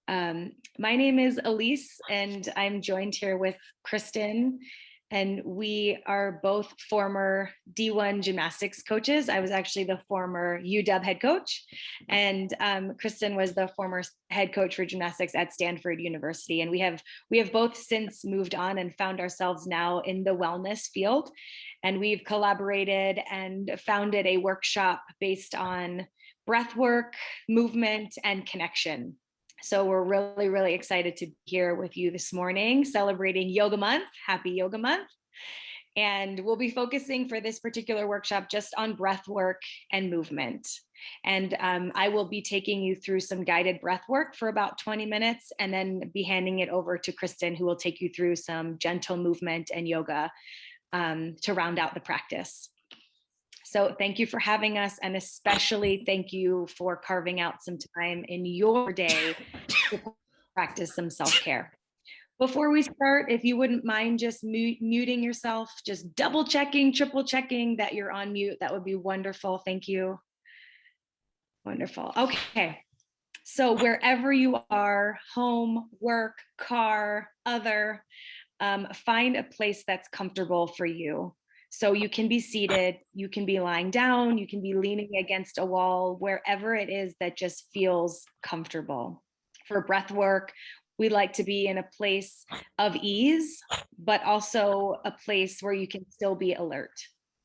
My name is Elise, and I'm joined here with Kristen, and we are both former D1 gymnastics coaches. I was actually the former UW head coach, and Kristen was the former head coach for gymnastics at Stanford University. And we have both since moved on and found ourselves now in the wellness field, and we've collaborated and founded a workshop based on breath work, movement, and connection. So we're really, really excited to be here with you this morning, celebrating Yoga Month. Happy Yoga Month. And we'll be focusing for this particular workshop just on breath work and movement. And I will be taking you through some guided breath work for about 20 minutes, and then be handing it over to Kristen, who will take you through some gentle movement and yoga to round out the practice. So thank you for having us, and especially thank you for carving out some time in your day to practice some self-care. Before we start, if you wouldn't mind just muting yourself, just double checking, triple checking that you're on mute, that would be wonderful. Thank you. Wonderful. Okay. So wherever you are, home, work, car, other, find a place that's comfortable for you. So you can be seated, you can be lying down, you can be leaning against a wall, wherever it is that just feels comfortable. For breath work, we like to be in a place of ease, but also a place where you can still be alert.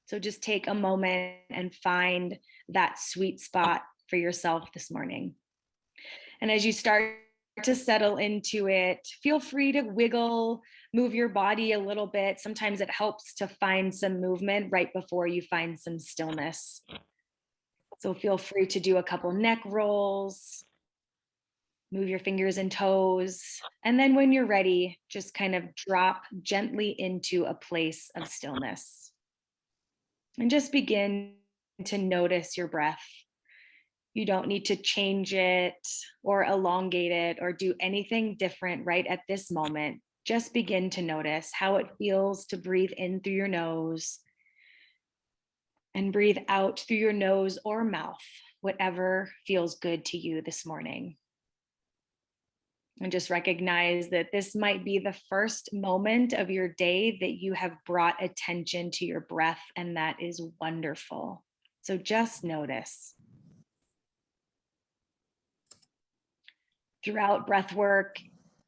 So just take a moment and find that sweet spot for yourself this morning. And as you start to settle into it, feel free to wiggle, move your body a little bit. Sometimes it helps to find some movement right before you find some stillness. So feel free to do a couple neck rolls, move your fingers and toes. And then when you're ready, just kind of drop gently into a place of stillness. And just begin to notice your breath. You don't need to change it or elongate it or do anything different right at this moment. Just begin to notice how it feels to breathe in through your nose and breathe out through your nose or mouth, whatever feels good to you this morning. And just recognize that this might be the first moment of your day that you have brought attention to your breath, and that is wonderful. So just notice. Throughout breath work,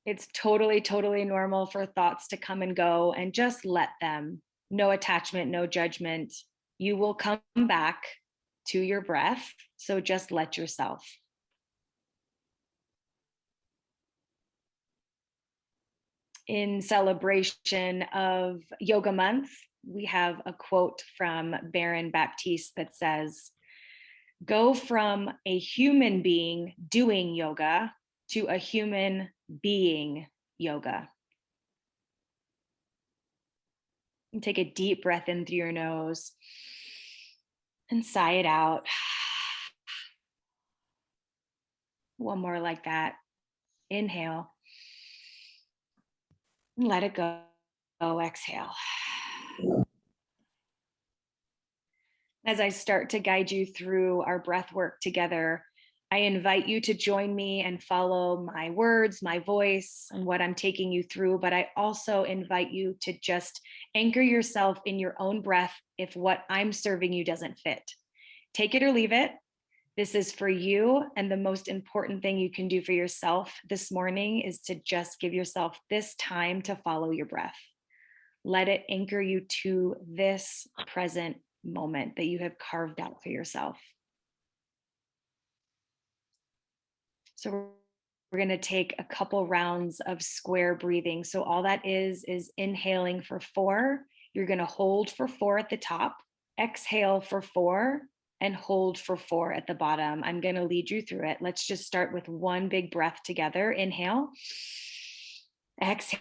it's totally, totally normal for thoughts to come and go, and just let them. No attachment, no judgment. You will come back to your breath, so just let yourself. In celebration of Yoga Month, we have a quote from Baron Baptiste that says, "Go from a human being doing yoga to a human being yoga." And take a deep breath in through your nose and sigh it out. One more like that. Inhale. And let it go. Exhale. As I start to guide you through our breath work together, I invite you to join me and follow my words, my voice, and what I'm taking you through. But I also invite you to just anchor yourself in your own breath if what I'm serving you doesn't fit. Take it or leave it. This is for you. And the most important thing you can do for yourself this morning is to just give yourself this time to follow your breath. Let it anchor you to this present moment that you have carved out for yourself. So we're going to take a couple rounds of square breathing. So all that is inhaling for 4. You're going to hold for 4 at the top, exhale for 4, and hold for 4 at the bottom. I'm going to lead you through it. Let's just start with one big breath together. Inhale, exhale.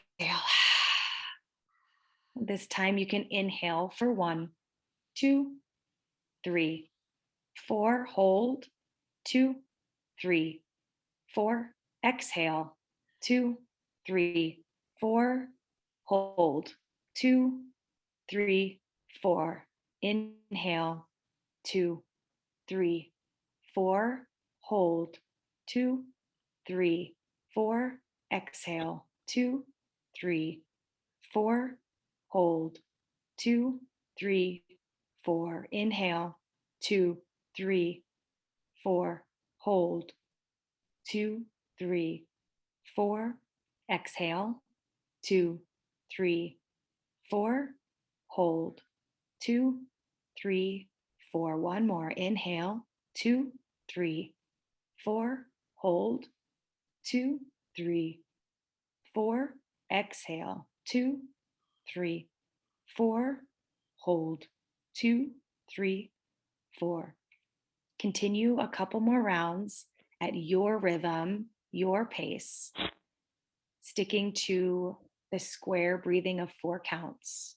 This time you can inhale for 1, 2, 3, 4, hold, 2, 3, 4, exhale, 2, 3, 4, hold, 2, 3, 4, inhale, 2, 3, 4, hold, 2, 3, 4, exhale, 2, 3, 4, hold, 2, 3, 4, inhale, 2, 3, 4, hold, 2, 3, 4, exhale, 2, 3, 4, hold, 2, 3, 4, one more, inhale, 2, 3, 4, hold, 2, 3, 4, exhale, 2, 3, 4, hold, 2, 3, 4. Continue a couple more rounds at your rhythm, your pace, sticking to the square breathing of 4 counts.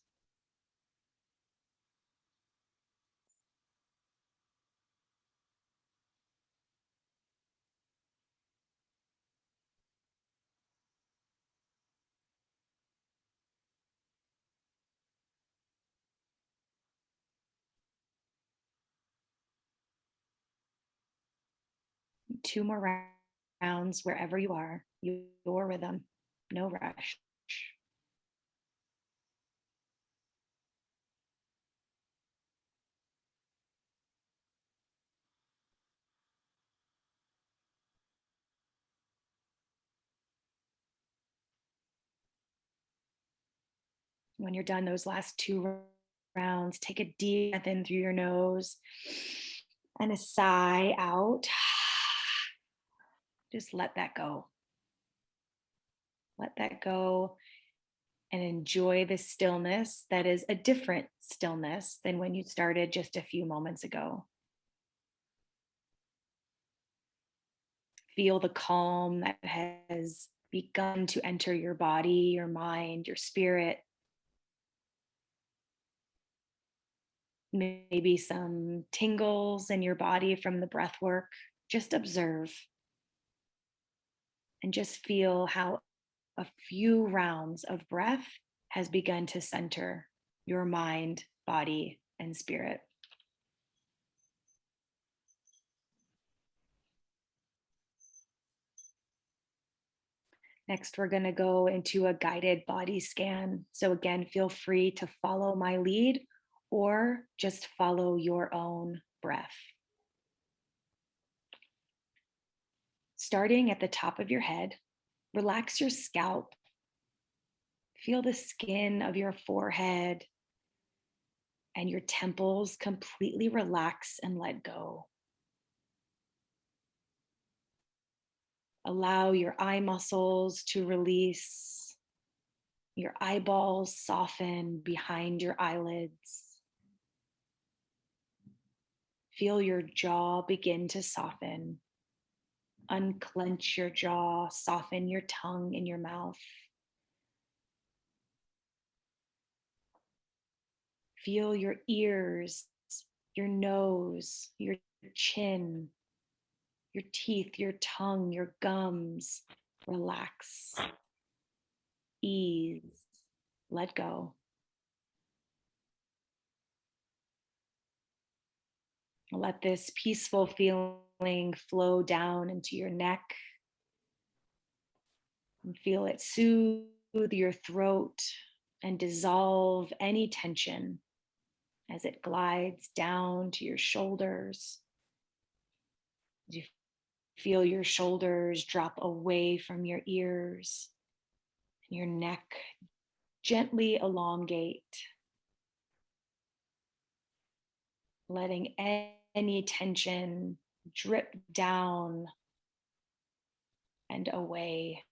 Two more rounds wherever you are, your rhythm, no rush. When you're done those last 2 rounds, take a deep breath in through your nose and a sigh out. Just let that go. Let that go and enjoy the stillness that is a different stillness than when you started just a few moments ago. Feel the calm that has begun to enter your body, your mind, your spirit. Maybe some tingles in your body from the breath work. Just observe and just feel how a few rounds of breath has begun to center your mind, body, and spirit. Next, we're going to go into a guided body scan. So again, feel free to follow my lead or just follow your own breath. Starting at the top of your head, relax your scalp. Feel the skin of your forehead and your temples completely relax and let go. Allow your eye muscles to release, your eyeballs soften behind your eyelids. Feel your jaw begin to soften. Unclench your jaw, soften your tongue in your mouth. Feel your ears, your nose, your chin, your teeth, your tongue, your gums. Relax, ease, let go. Let this peaceful feeling flow down into your neck and feel it soothe your throat and dissolve any tension as it glides down to your shoulders. You feel your shoulders drop away from your ears and your neck gently elongate, letting any tension drip down and away.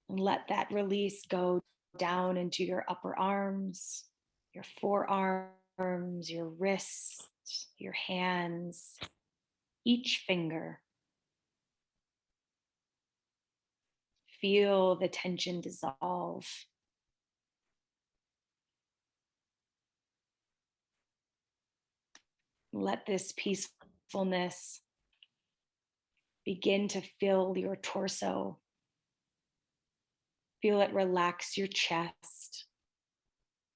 And let that release go down into your upper arms, your forearms, your wrists, your hands, each finger. Feel the tension dissolve. Let this peacefulness begin to fill your torso. Feel it relax your chest,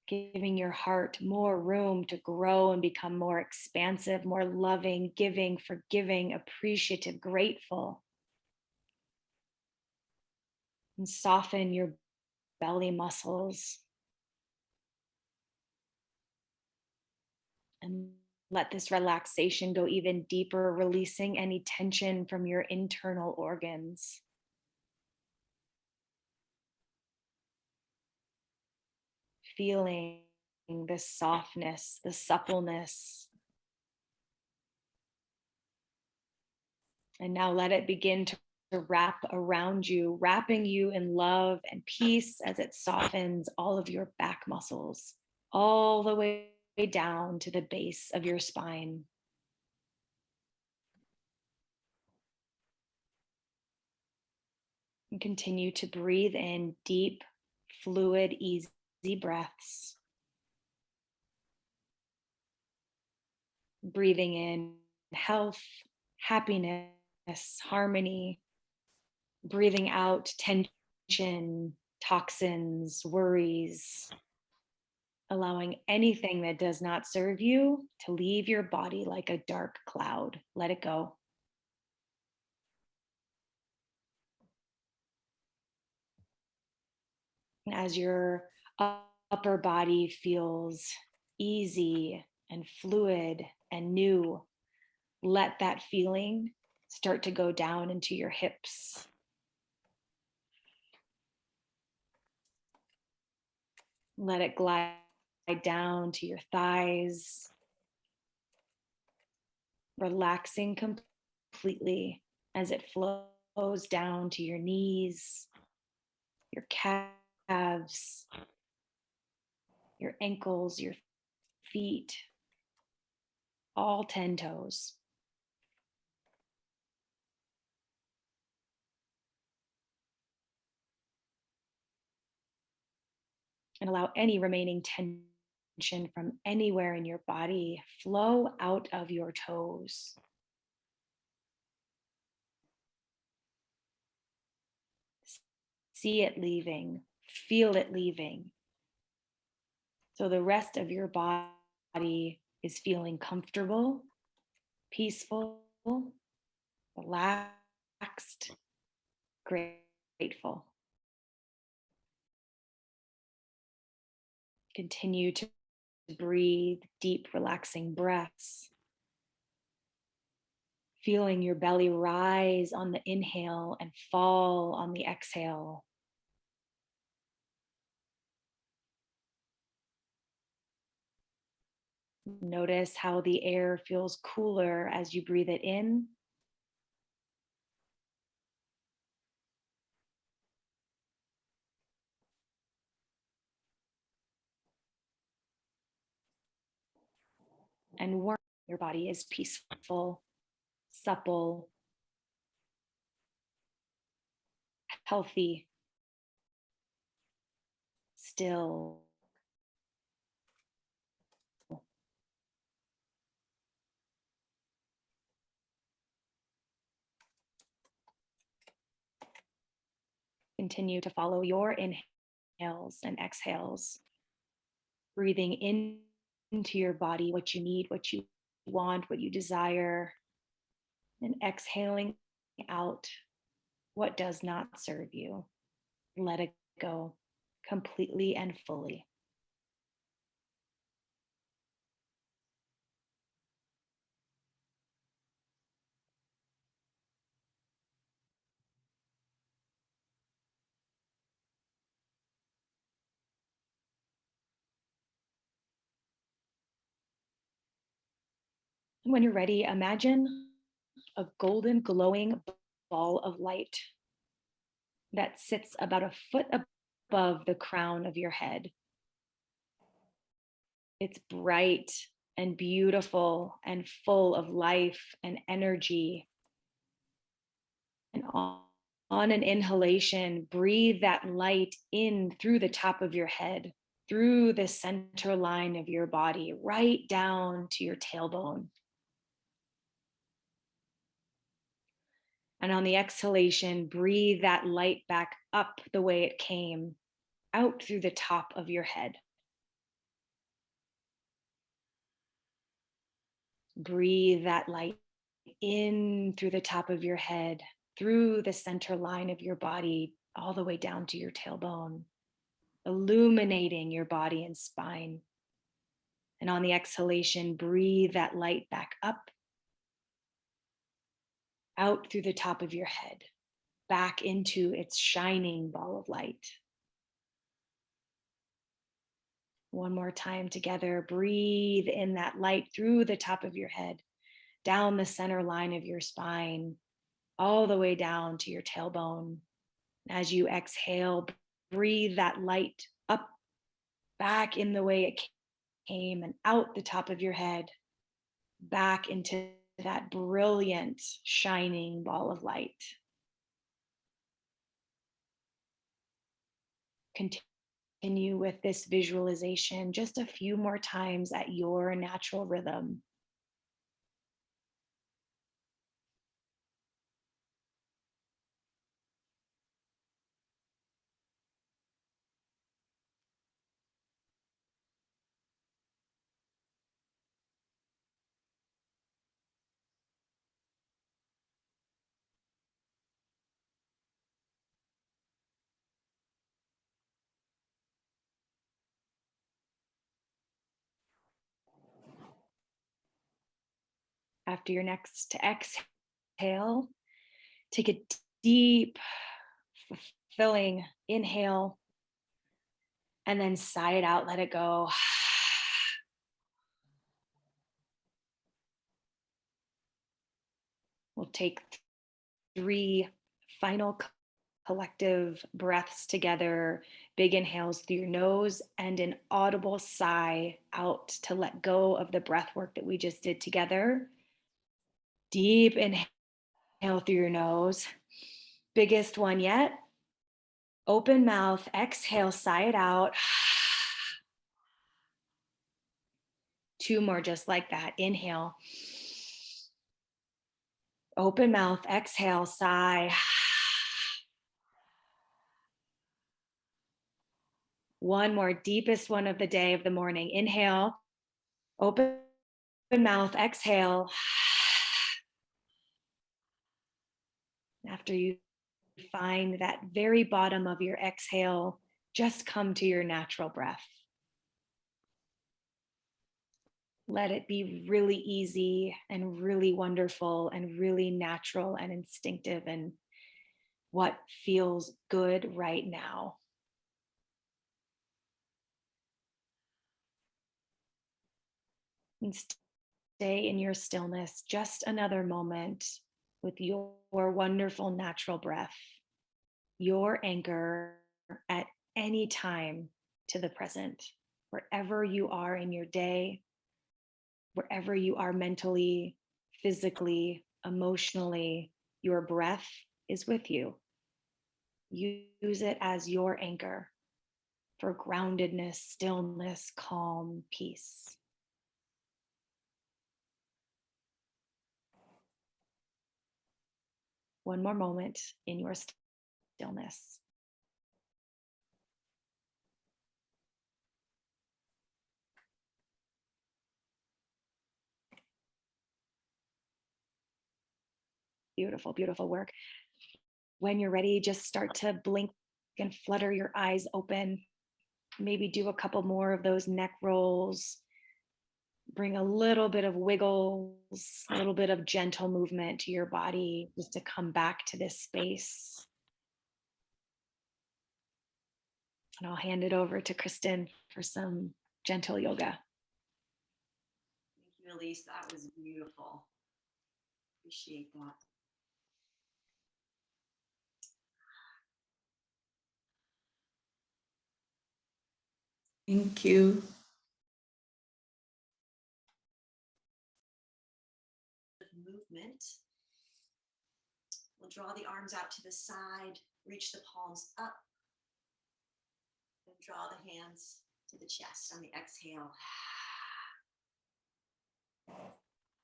giving your heart more room to grow and become more expansive, more loving, giving, forgiving, appreciative, grateful. And soften your belly muscles. And let this relaxation go even deeper, releasing any tension from your internal organs. Feeling the softness, the suppleness. And now let it begin to wrap around you, wrapping you in love and peace as it softens all of your back muscles, all the way down to the base of your spine. And continue to breathe in deep, fluid, easy breaths. Breathing in health, happiness, harmony. Breathing out tension, toxins, worries. Allowing anything that does not serve you to leave your body like a dark cloud. Let it go. And as your upper body feels easy and fluid and new, let that feeling start to go down into your hips. Let it glide down to your thighs, relaxing completely as it flows down to your knees, your calves, your ankles, your feet, all 10 toes. And allow any remaining tension from anywhere in your body flow out of your toes. See it leaving, feel it leaving. So the rest of your body is feeling comfortable, peaceful, relaxed, grateful. Continue to breathe deep, relaxing breaths. Feeling your belly rise on the inhale and fall on the exhale. Notice how the air feels cooler as you breathe it in. And warm. Your body is peaceful, supple, healthy, still. Continue to follow your inhales and exhales, breathing into your body what you need, what you want, what you desire, and exhaling out what does not serve you. Let it go completely and fully. And when you're ready, imagine a golden glowing ball of light that sits about a foot above the crown of your head. It's bright and beautiful and full of life and energy. And on an inhalation, breathe that light in through the top of your head, through the center line of your body, right down to your tailbone. And on the exhalation, breathe that light back up the way it came, out through the top of your head. Breathe that light in through the top of your head, through the center line of your body, all the way down to your tailbone, illuminating your body and spine. And on the exhalation, breathe that light back up, out through the top of your head, back into its shining ball of light. One more time together. Breathe in that light through the top of your head, down the center line of your spine, all the way down to your tailbone. As you exhale, breathe that light up, back in the way it came, and out the top of your head, back into that brilliant, shining ball of light. Continue with this visualization just a few more times at your natural rhythm. After your next exhale, take a deep, fulfilling inhale, and then sigh it out, let it go. We'll take 3 final collective breaths together. Big inhales through your nose and an audible sigh out to let go of the breath work that we just did together. Deep inhale through your nose. Biggest one yet. Open mouth, exhale, sigh it out. 2 more just like that. Inhale. Open mouth, exhale, sigh. One more, deepest one of the day, of the morning. Inhale, open mouth, exhale. After you find that very bottom of your exhale, just come to your natural breath. Let it be really easy and really wonderful and really natural and instinctive and what feels good right now. And stay in your stillness just another moment with your wonderful natural breath, your anchor at any time to the present, wherever you are in your day, wherever you are mentally, physically, emotionally, your breath is with you. Use it as your anchor for groundedness, stillness, calm, peace. One more moment in your stillness. Beautiful, beautiful work. When you're ready, just start to blink and flutter your eyes open. Maybe do a couple more of those neck rolls. Bring a little bit of wiggles, a little bit of gentle movement to your body just to come back to this space. And I'll hand it over to Kristen for some gentle yoga. Thank you, Elise. That was beautiful. Appreciate that. Thank you. Movement. We'll draw the arms out to the side, reach the palms up, and draw the hands to the chest on the exhale.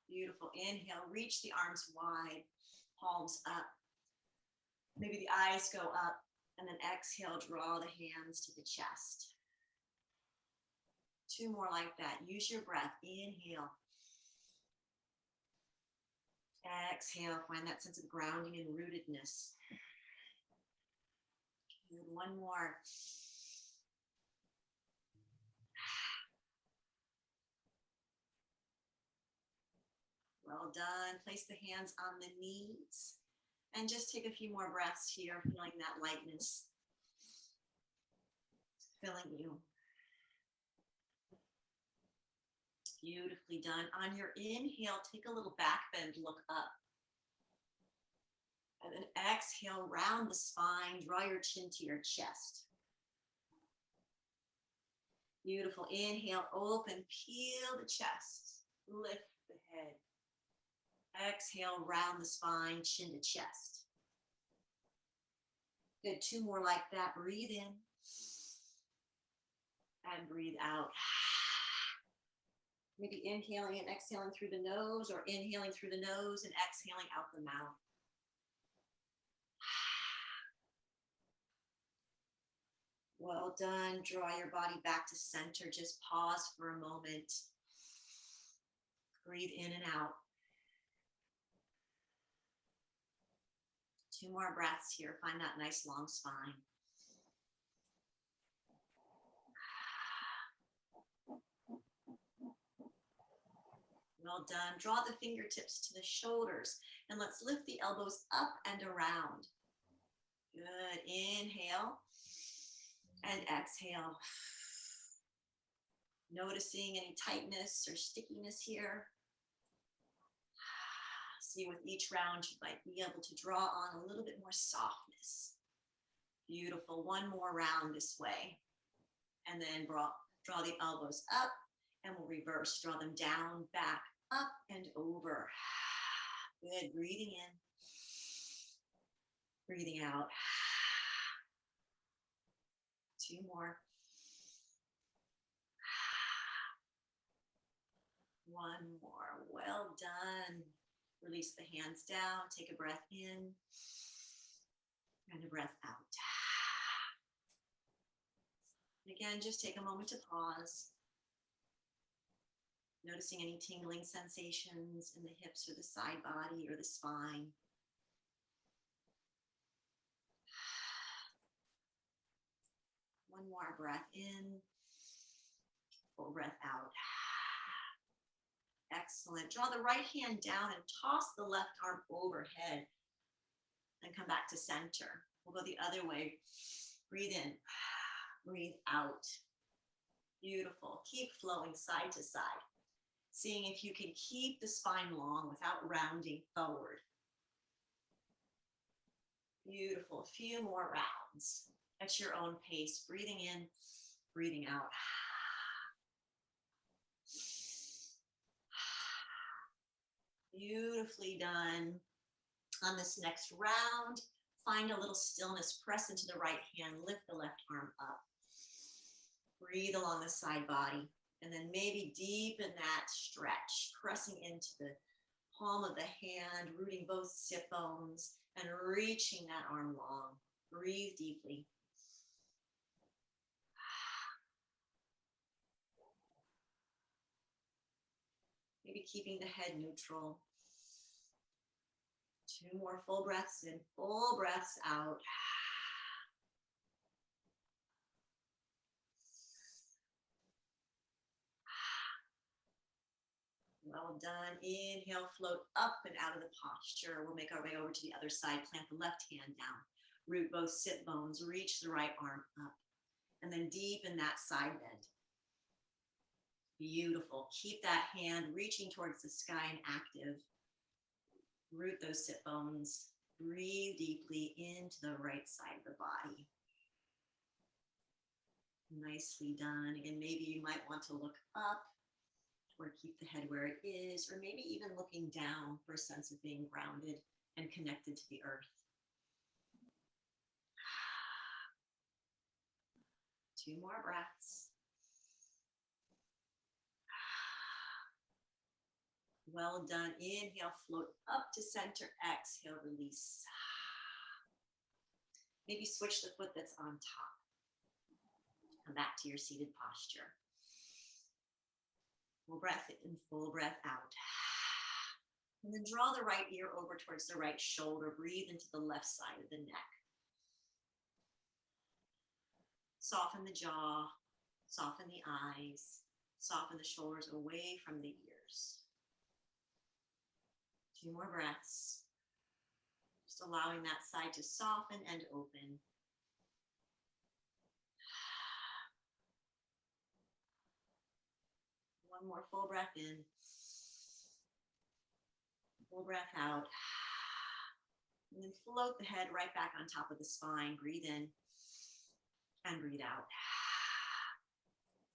Beautiful. Inhale, reach the arms wide, palms up. Maybe the eyes go up, and then exhale, draw the hands to the chest. 2 more like that. Use your breath. Inhale. Exhale, find that sense of grounding and rootedness. Good. One more. Well done. Place the hands on the knees and just take a few more breaths here, feeling that lightness filling you. Beautifully done. On your inhale, take a little back bend, look up. And then exhale, round the spine, draw your chin to your chest. Beautiful. Inhale, open, peel the chest, lift the head. Exhale, round the spine, chin to chest. Good. Two more like that. Breathe in and breathe out. Maybe inhaling and exhaling through the nose, or inhaling through the nose and exhaling out the mouth. Well done. Draw your body back to center. Just pause for a moment. Breathe in and out. Two more breaths here. Find that nice long spine. Well done. Draw the fingertips to the shoulders and let's lift the elbows up and around. Good. Inhale and exhale. Noticing any tightness or stickiness here. See, with each round, you might be able to draw on a little bit more softness. Beautiful. One more round this way. And then draw the elbows up and we'll reverse. Draw them down, back, up, and over. Good. Breathing in. Breathing out. Two more. One more. Well done. Release the hands down. Take a breath in and a breath out. And again, just take a moment to pause. Noticing any tingling sensations in the hips or the side body or the spine. One more breath in. Full breath out. Excellent. Draw the right hand down and toss the left arm overhead and come back to center. We'll go the other way. Breathe in, breathe out. Beautiful. Keep flowing side to side. Seeing if you can keep the spine long without rounding forward. Beautiful. A few more rounds at your own pace. Breathing in, breathing out. Beautifully done. On this next round, find a little stillness. Press into the right hand. Lift the left arm up. Breathe along the side body. And then maybe deepen that stretch. Pressing into the palm of the hand. Rooting both sit bones. And reaching that arm long. Breathe deeply. Maybe keeping the head neutral. Two more full breaths in, full breaths out. Well done. Inhale, float up and out of the posture. We'll make our way over to the other side. Plant the left hand down. Root both sit bones. Reach the right arm up. And then deepen that side bend. Beautiful. Keep that hand reaching towards the sky and active. Root those sit bones. Breathe deeply into the right side of the body. Nicely done. Again, maybe you might want to look up or keep the head where it is, or maybe even looking down for a sense of being grounded and connected to the earth. Two more breaths. Well done. Inhale, float up to center. Exhale, release. Maybe switch the foot that's on top. Come back to your seated posture. Full breath in, full breath out. And then draw the right ear over towards the right shoulder. Breathe into the left side of the neck. Soften the jaw, soften the eyes, soften the shoulders away from the ears. 2 more breaths. Just allowing that side to soften and open. One more full breath in. Full breath out. And then float the head right back on top of the spine. Breathe in and breathe out.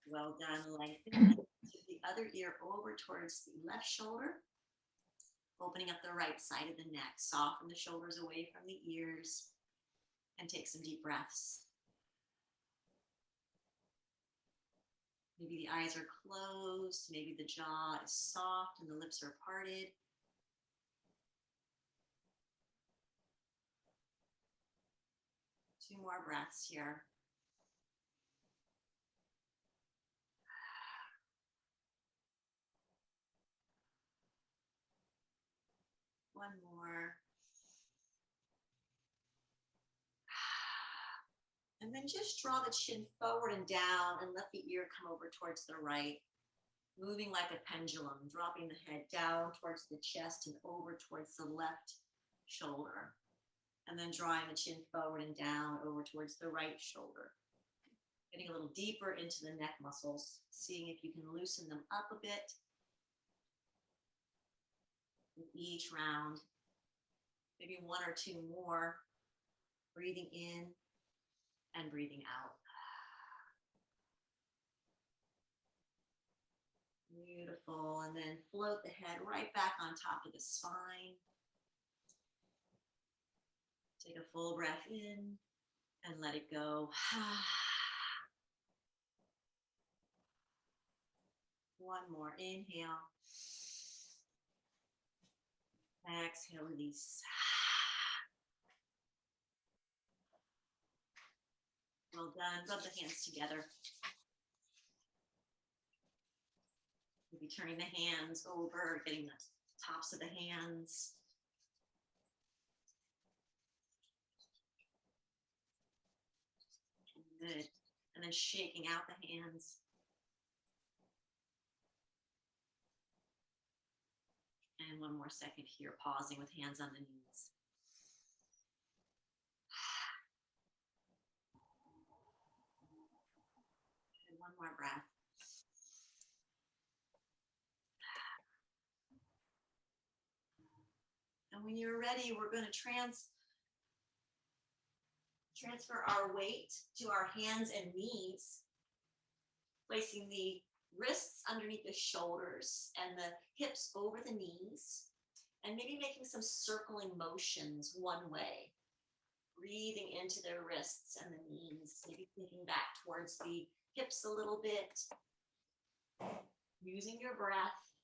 Well done. Lengthen the other ear over towards the left shoulder. Opening up the right side of the neck. Soften the shoulders away from the ears. And take some deep breaths. Maybe the eyes are closed. Maybe the jaw is soft and the lips are parted. Two more breaths here. One more. And then just draw the chin forward and down and let the ear come over towards the right. Moving like a pendulum, dropping the head down towards the chest and over towards the left shoulder. And then drawing the chin forward and down over towards the right shoulder. Getting a little deeper into the neck muscles, seeing if you can loosen them up a bit. In each round, maybe 1 or 2 more. Breathing in and breathing out. Beautiful. And then float the head right back on top of the spine. Take a full breath in and let it go. One more. Inhale. Exhale, release. Well done. Rub the hands together. Maybe turning the hands over, getting the tops of the hands. Good. And then shaking out the hands. And one more second here, pausing with hands on the knees. And one more breath. And when you're ready, we're going to transfer our weight to our hands and knees, placing the wrists underneath the shoulders and the hips over the knees, and maybe making some circling motions one way, breathing into the wrists and the knees, maybe thinking back towards the hips a little bit, using your breath,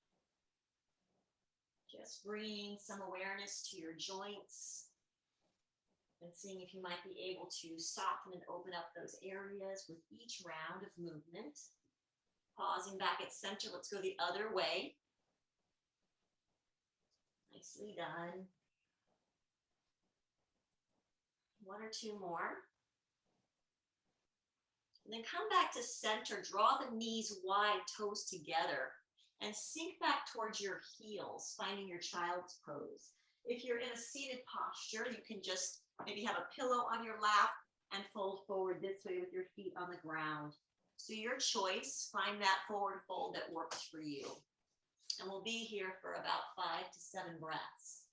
just bringing some awareness to your joints and seeing if you might be able to soften and open up those areas with each round of movement. Pausing back at center, let's go the other way. Nicely done. 1 or 2 more. And then come back to center, draw the knees wide, toes together, and sink back towards your heels, finding your child's pose. If you're in a seated posture, you can just maybe have a pillow on your lap and fold forward this way with your feet on the ground. So your choice, find that forward fold that works for you. And we'll be here for about 5 to 7 breaths.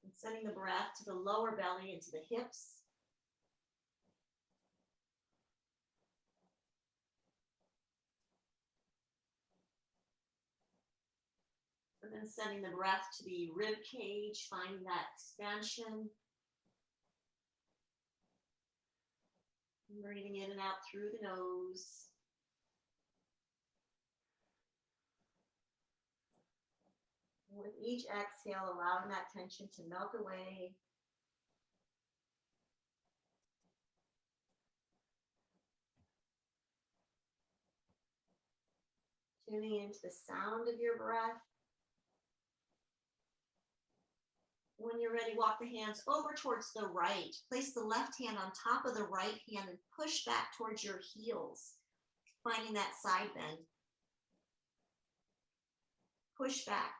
And sending the breath to the lower belly and to the hips. And then sending the breath to the rib cage, finding that expansion. Breathing in and out through the nose. With each exhale, allowing that tension to melt away. Tuning into the sound of your breath. When you're ready, walk the hands over towards the right. Place the left hand on top of the right hand and push back towards your heels, finding that side bend. Push back.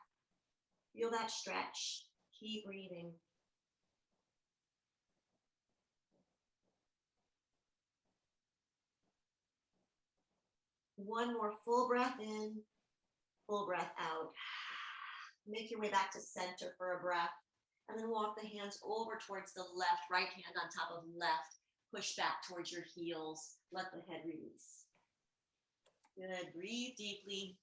Feel that stretch. Keep breathing. One more full breath in, full breath out. Make your way back to center for a breath. And then walk the hands over towards the left, right hand on top of left. Push back towards your heels. Let the head release. Good. Breathe deeply.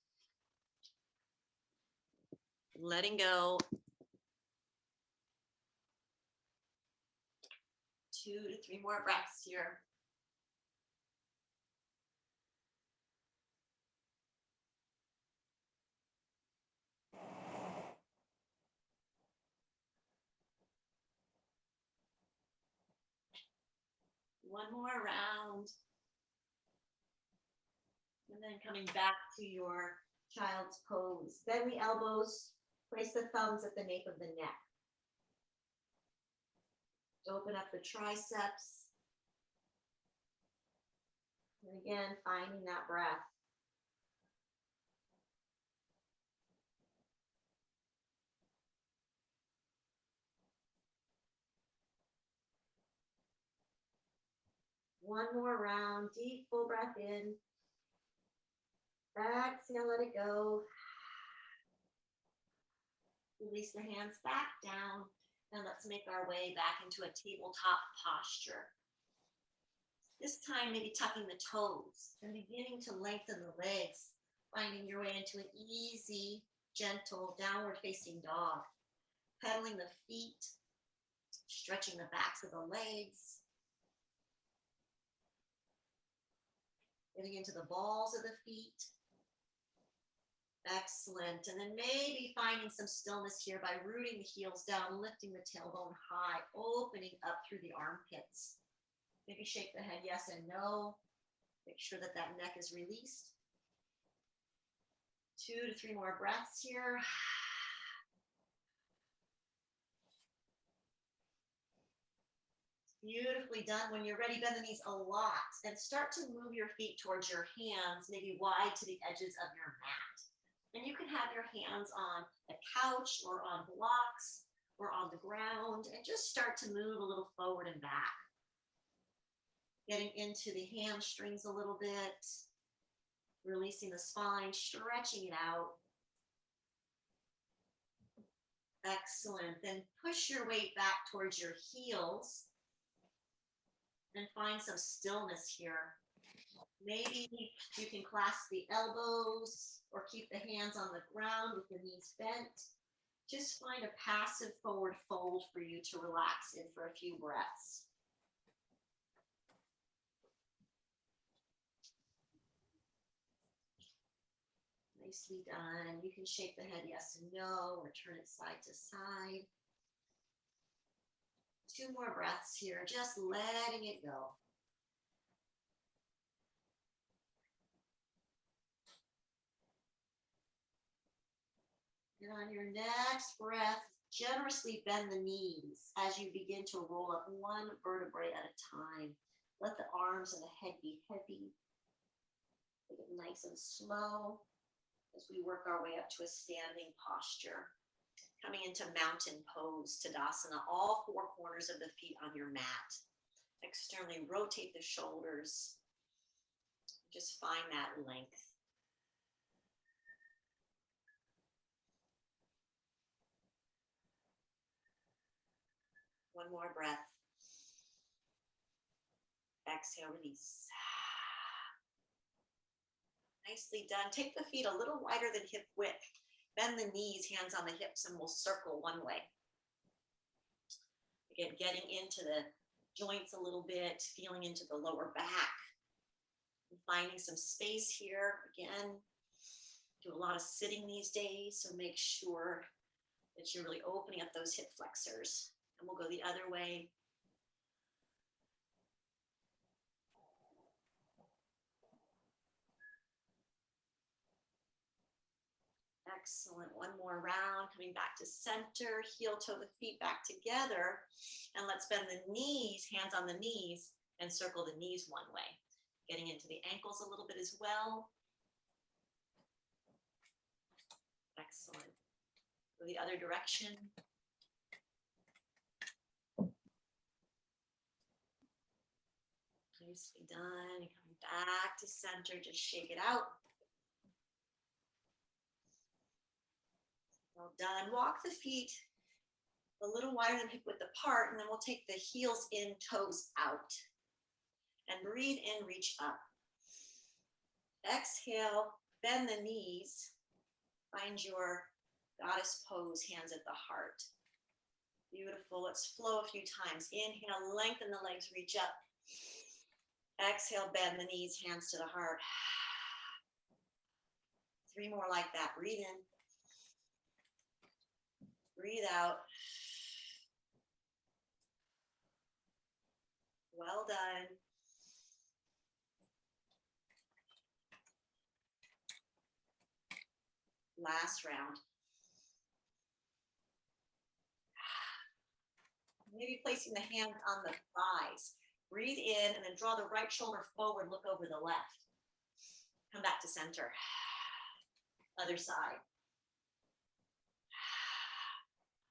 Letting go. 2 to 3 more breaths here. One more round. And then coming back to your child's pose. Bend the elbows. Place the thumbs at the nape of the neck. Open up the triceps. And again, finding that breath. One more round, deep full breath in. Exhale, let it go. Release the hands back down. And let's make our way back into a tabletop posture. This time, maybe tucking the toes and beginning to lengthen the legs, finding your way into an easy, gentle, downward facing dog. Pedaling the feet, stretching the backs of the legs. Getting into the balls of the feet. Excellent. And then maybe finding some stillness here by rooting the heels down, lifting the tailbone high, opening up through the armpits. Maybe shake the head yes and no. Make sure that that neck is released. 2 to 3 more breaths here. Beautifully done. When you're ready, bend the knees a lot and start to move your feet towards your hands, maybe wide to the edges of your mat. And you can have your hands on a couch or on blocks or on the ground and just start to move a little forward and back. Getting into the hamstrings a little bit, releasing the spine, stretching it out. Excellent. Then push your weight back towards your heels and find some stillness here. Maybe you can clasp the elbows or keep the hands on the ground with the knees bent. Just find a passive forward fold for you to relax in for a few breaths. Nicely done. You can shake the head yes and no, or turn it side to side. 2 more breaths here, just letting it go. And on your next breath, generously bend the knees as you begin to roll up 1 vertebrae at a time. Let the arms and the head be heavy. Take it nice and slow as we work our way up to a standing posture. Coming into mountain pose, Tadasana, all 4 corners of the feet on your mat. Externally rotate the shoulders. Just find that length. One more breath. Exhale, release. Nicely done. Take the feet a little wider than hip width. Bend the knees, hands on the hips, and we'll circle one way. Again, getting into the joints a little bit, feeling into the lower back. And finding some space here. Again, do a lot of sitting these days, so make sure that you're really opening up those hip flexors. And we'll go the other way. Excellent. One more round, coming back to center, heel toe the feet back together. And let's bend the knees, hands on the knees, and circle the knees one way. Getting into the ankles a little bit as well. Excellent. Go the other direction. Nicely done. And coming back to center, just shake it out. Well done. Walk the feet a little wider than hip width apart, and then we'll take the heels in, toes out. And breathe in, reach up. Exhale, bend the knees. Find your goddess pose, hands at the heart. Beautiful. Let's flow a few times. Inhale, lengthen the legs, reach up. Exhale, bend the knees, hands to the heart. 3 more like that. Breathe in. Breathe out. Well done. Last round. Maybe placing the hands on the thighs. Breathe in and then draw the right shoulder forward, look over the left. Come back to center. Other side.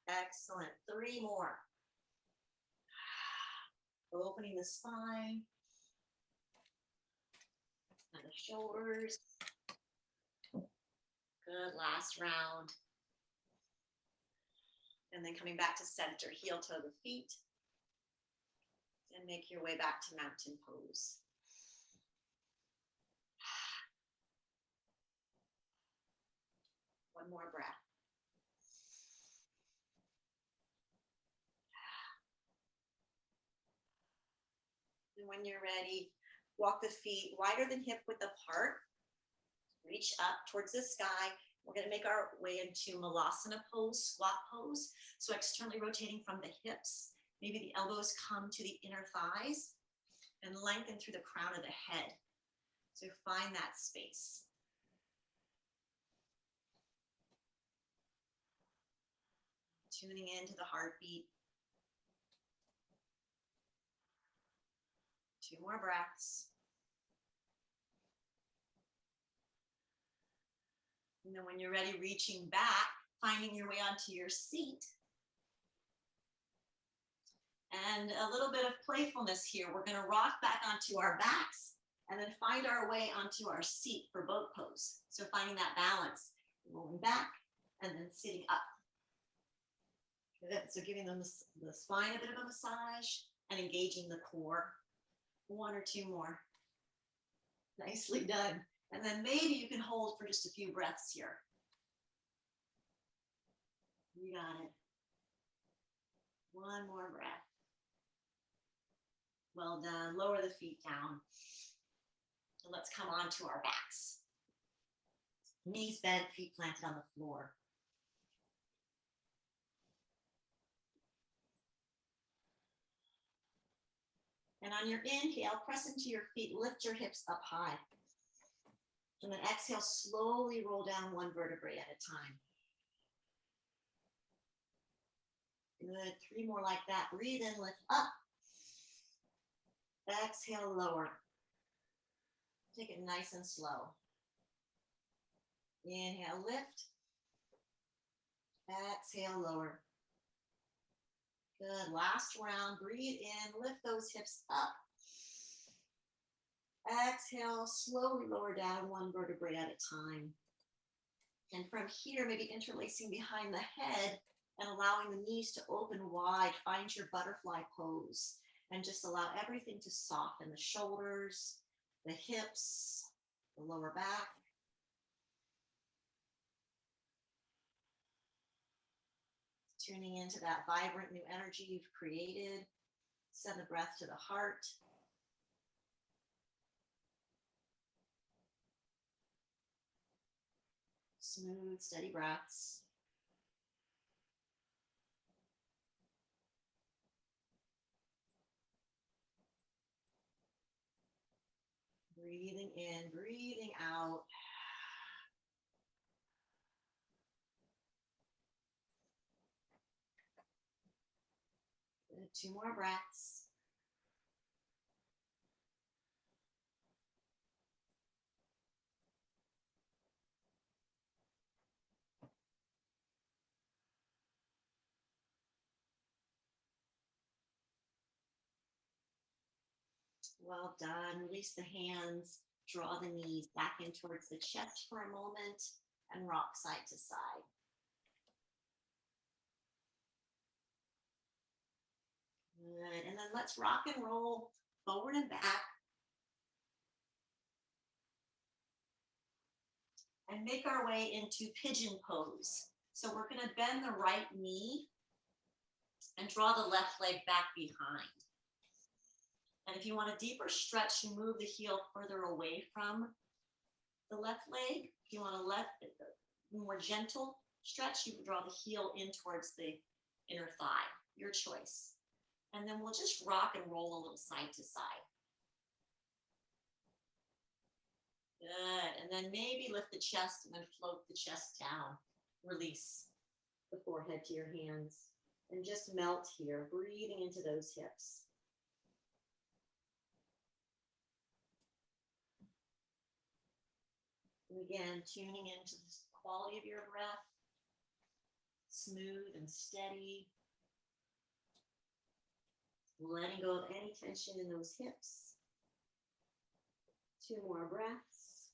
Excellent. 3 more. Opening the spine and the shoulders. Good. Last round. And then coming back to center, heel toe the feet. And make your way back to mountain pose. One more breath. And when you're ready, walk the feet wider than hip width apart. Reach up towards the sky. We're going to make our way into Malasana pose, squat pose. So externally rotating from the hips. Maybe the elbows come to the inner thighs and lengthen through the crown of the head. So find that space. Tuning into the heartbeat. 2 more breaths. And then when you're ready, reaching back, finding your way onto your seat. And a little bit of playfulness here. We're going to rock back onto our backs and then find our way onto our seat for boat pose. So finding that balance, rolling back and then sitting up. Good. So giving them the spine a bit of a massage and engaging the core. 1 or 2 more. Nicely done. And then maybe you can hold for just a few breaths here. You got it. 1 more breath. Well done. Lower the feet down. And let's come on to our backs. Knees bent, feet planted on the floor. And on your inhale, press into your feet, lift your hips up high. And then exhale, slowly roll down 1 vertebrae at a time. Good. 3 more like that. Breathe in, lift up. Exhale, lower. Take it nice and slow. Inhale, lift. Exhale, lower. Good. Last round. Breathe in, lift those hips up. Exhale, slowly lower down 1 vertebrae at a time. And from here, maybe interlacing behind the head and allowing the knees to open wide. Find your butterfly pose and just allow everything to soften. The shoulders, the hips, the lower back. Tuning into that vibrant new energy you've created. Send the breath to the heart. Smooth, steady breaths. Breathing in, breathing out. 2 more breaths. Well done. Release the hands. Draw the knees back in towards the chest for a moment and rock side to side. Good. And then let's rock and roll forward and back. And make our way into pigeon pose. So we're going to bend the right knee and draw the left leg back behind. And if you want a deeper stretch, you move the heel further away from the left leg. If you want a more gentle stretch, you draw the heel in towards the inner thigh, your choice. And then we'll just rock and roll a little side to side. Good. And then maybe lift the chest and then float the chest down. Release the forehead to your hands and just melt here, breathing into those hips. And again, tuning into the quality of your breath, smooth and steady. Letting go of any tension in those hips. 2 more breaths.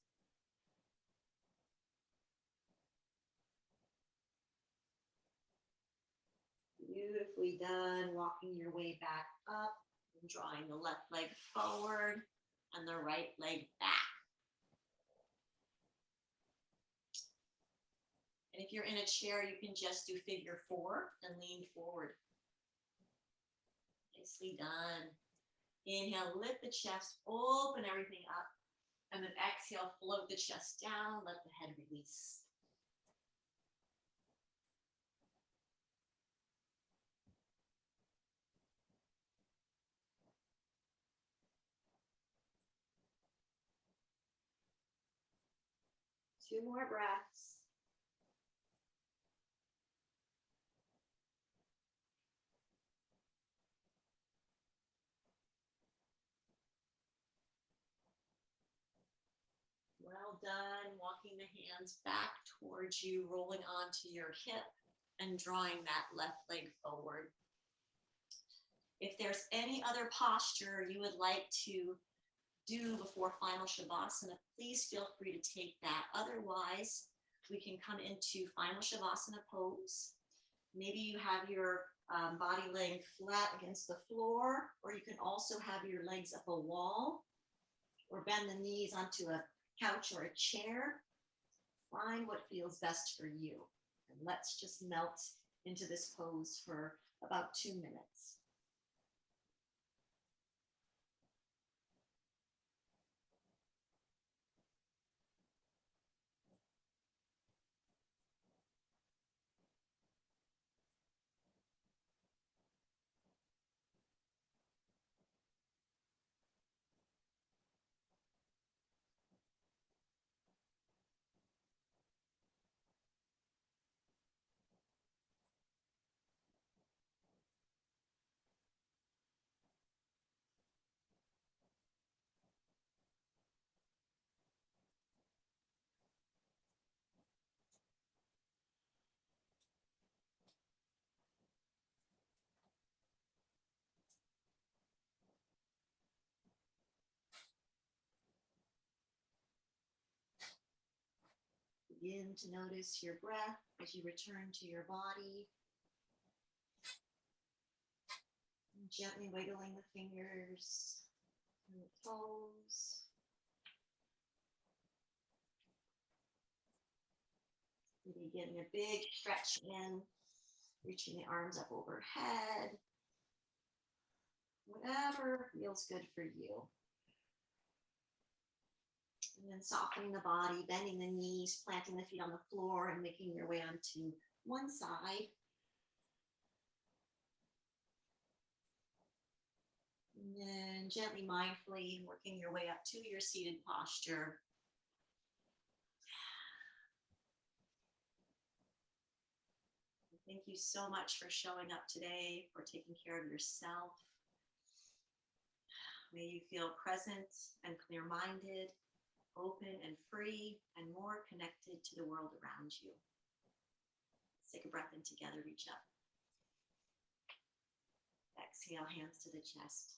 Beautifully done. Walking your way back up and drawing the left leg forward and the right leg back. And if you're in a chair, you can just do figure 4 and lean forward. Nicely done. Inhale, lift the chest, open everything up. And then exhale, float the chest down, let the head release. Two more breaths. Well done. Walking the hands back towards you, rolling onto your hip and drawing that left leg forward. If there's any other posture you would like to do before final Shavasana, please feel free to take that. Otherwise, we can come into final Shavasana pose. Maybe you have your body laying flat against the floor, or you can also have your legs up a wall, or bend the knees onto a couch or a chair. Find what feels best for you. And let's just melt into this pose for about 2 minutes. Begin to notice your breath as you return to your body. And gently wiggling the fingers and the toes. Maybe getting a big stretch in, reaching the arms up overhead. Whatever feels good for you. And then softening the body, bending the knees, planting the feet on the floor, and making your way onto one side. And then gently, mindfully working your way up to your seated posture. Thank you so much for showing up today, for taking care of yourself. May you feel present and clear-minded, open and free, and more connected to the world around you. Let's take a breath in together, reach up. Exhale, hands to the chest.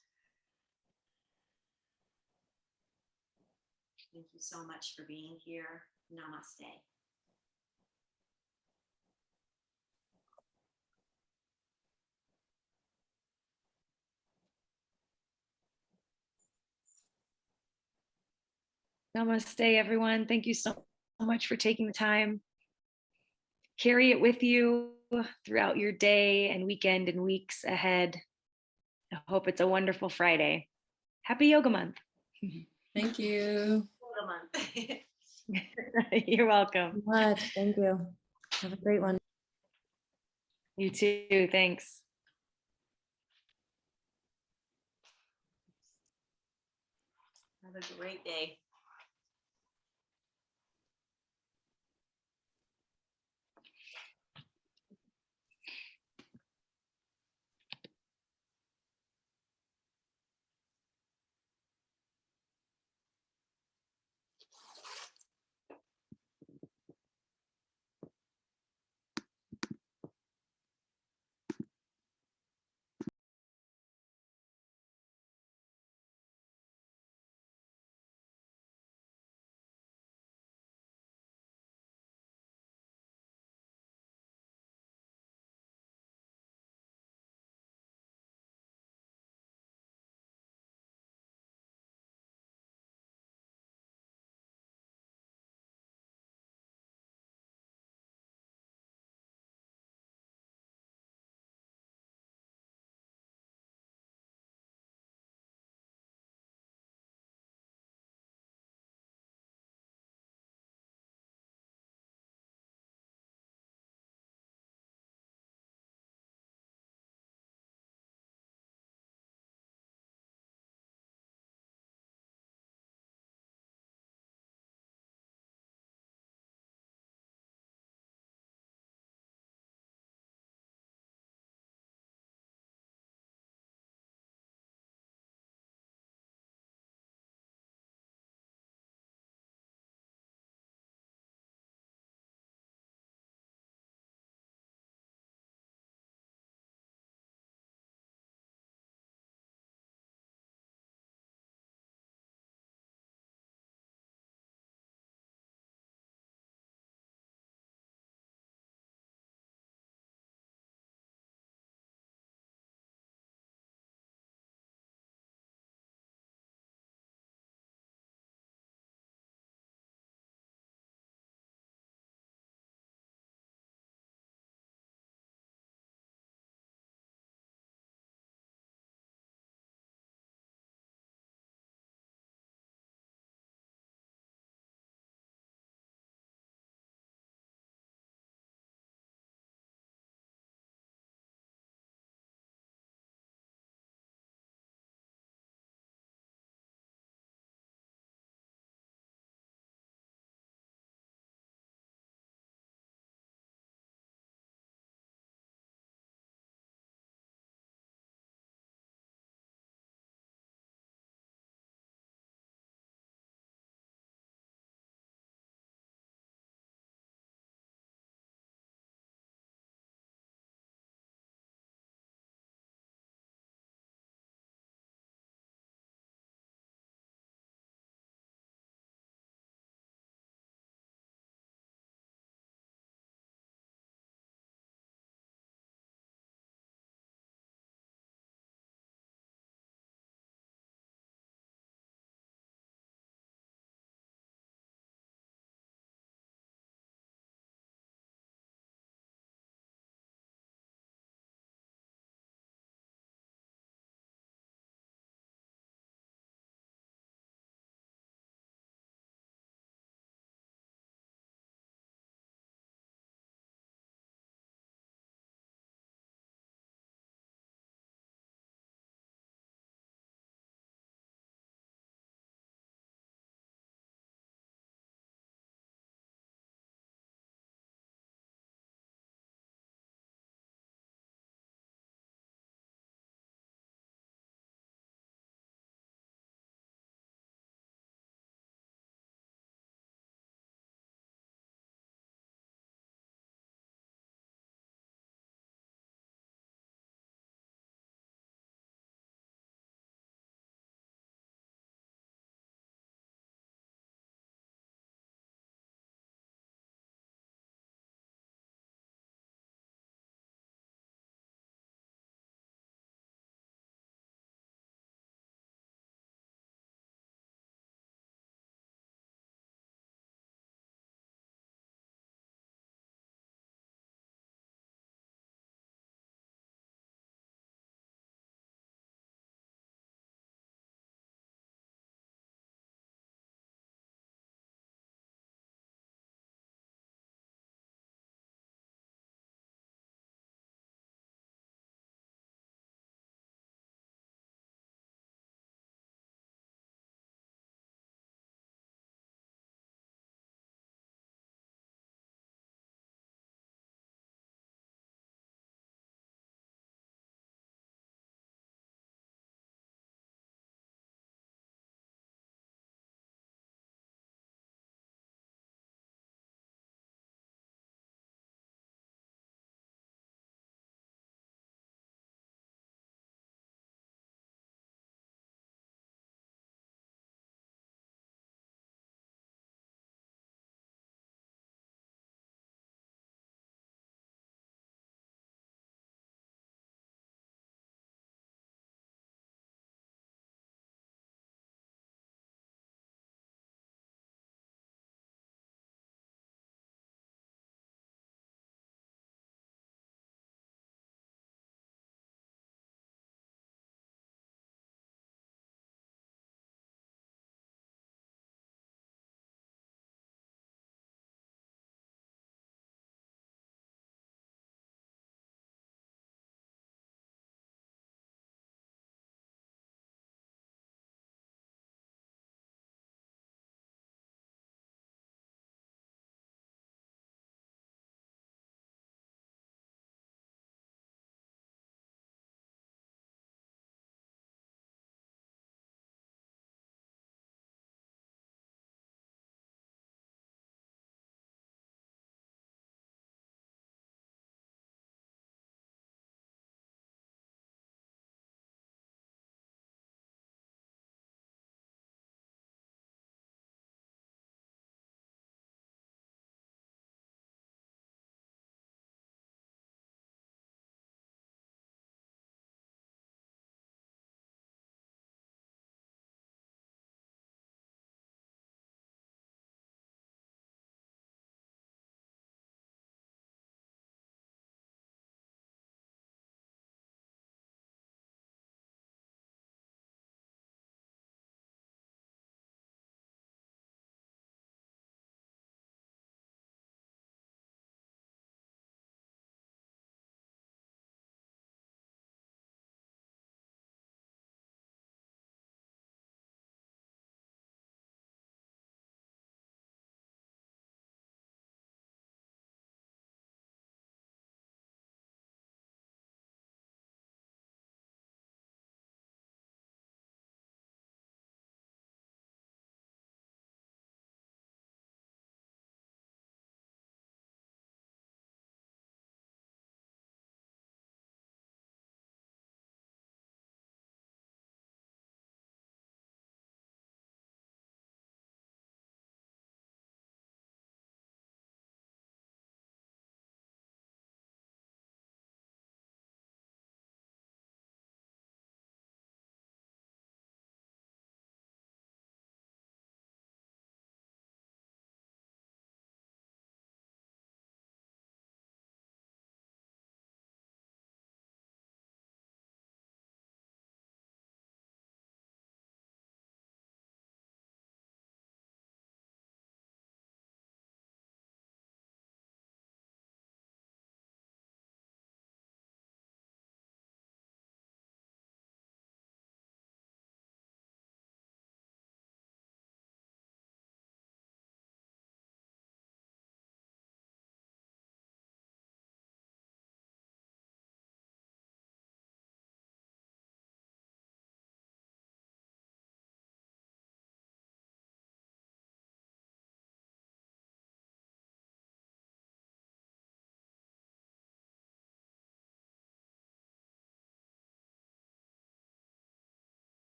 Thank you so much for being here. Namaste. Namaste, everyone. Thank you so much for taking the time. Carry it with you throughout your day and weekend and weeks ahead. I hope it's a wonderful Friday. Happy Yoga Month. Thank you. Yoga month. You're welcome. Much. Thank you. Have a great one. You too. Thanks. Have a great day.